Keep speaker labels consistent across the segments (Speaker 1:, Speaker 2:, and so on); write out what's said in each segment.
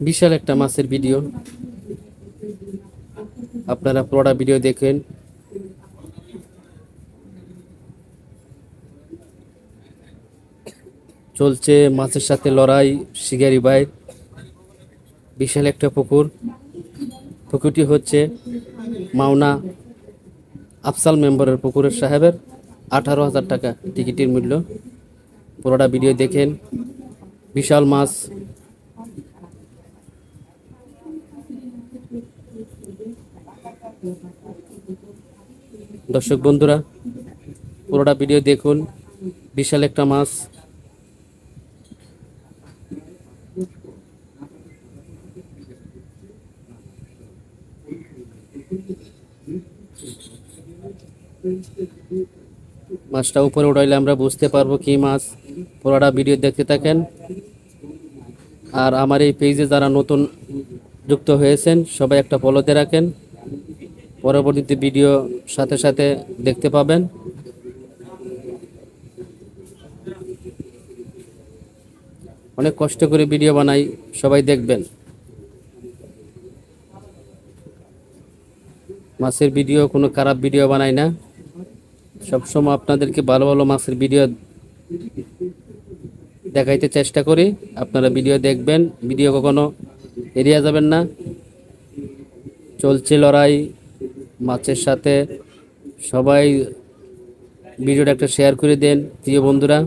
Speaker 1: বিশাল একটা মাছের ভিডিও, আপনারা পুরোটা ভিডিও দেখেন। চলছে মাছের সাথে লড়াই শিকারি ভাই। বিশাল একটা পুকুর, পুকুরটি হচ্ছে মাওনা আফসাল মেম্বারের পুকুরের সাহেবের। 18,000 টাকা টিকিটের মূল্য। পুরোটা ভিডিও দেখেন। বিশাল মাছ। দর্শক বন্ধুরা, পুরোটা ভিডিও দেখুন। বিশাল একটা মাছ। মাছটা উপরে উঠাইলে আমরা বুঝতে পারবো কি মাছ। পুরোটা ভিডিও দেখতে থাকেন। আর আমার এই পেজে যারা নতুন যুক্ত হয়েছেন সবাই একটা ফলো দিয়ে রাখেন, পরবর্তীতে ভিডিও সাথে সাথে দেখতে পাবেন। অনেক কষ্ট করে ভিডিও বানাই, সবাই দেখবেন। মাছের ভিডিও কোনো খারাপ ভিডিও বানাই না, সবসময় আপনাদেরকে ভালো ভালো মাছের ভিডিও দেখাইতে চেষ্টা করি। আপনারা ভিডিও দেখবেন, ভিডিও কখনো এড়িয়ে যাবেন না। চলছে লড়াই মাছের সাথে। সবাই ভিডিওটা একটা শেয়ার করে দেন প্রিয় বন্ধুরা।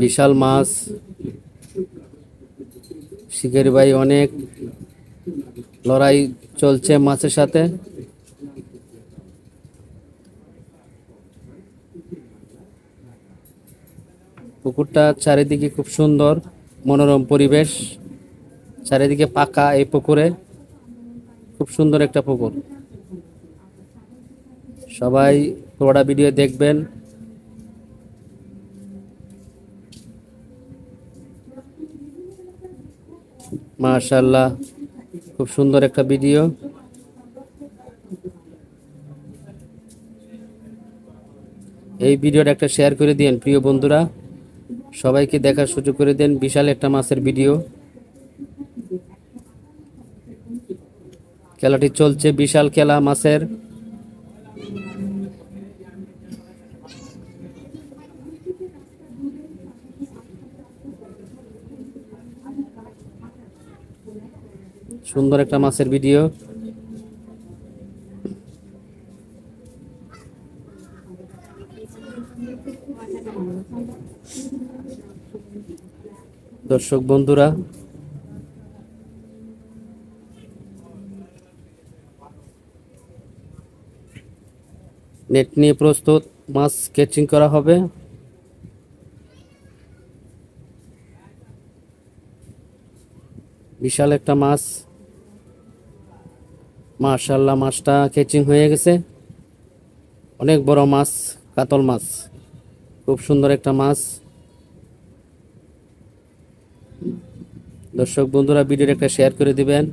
Speaker 1: বিশাল মাছ, শিকারি ভাই অনেক লড়াই চলছে মাছের সাথে। পুকুরটা চারিদিকে খুব সুন্দর, মনোরম পরিবেশ। চারিদিকে পাকা এই পুকুরে, খুব সুন্দর একটা পুকুর। সবাই পুরোটা ভিডিও দেখবেন। মাশাআল্লাহ, খুব সুন্দর একটা ভিডিও। এই ভিডিওটা একটা শেয়ার করে দিন প্রিয় বন্ধুরা, সবাইকে দেখার সুযোগ করে দেন। বিশাল একটা মাছের ভিডিও। খেলাটি চলছে, বিশাল খেলা মাছের। সুন্দর একটা মাছের ভিডিও। দর্শক বন্ধুরা, নেট নিয়ে প্রস্তুত, মাছ ক্যাচিং করা হবে। বিশাল একটা মাছ। মাশাআল্লাহ, মাছটা ক্যাচিং হয়ে গেছে। অনেক বড় মাছ, কাতল মাছ। খুব সুন্দর একটা মাছ। দর্শক বন্ধুরা, ভিডিওটা একটা শেয়ার করে দিবেন।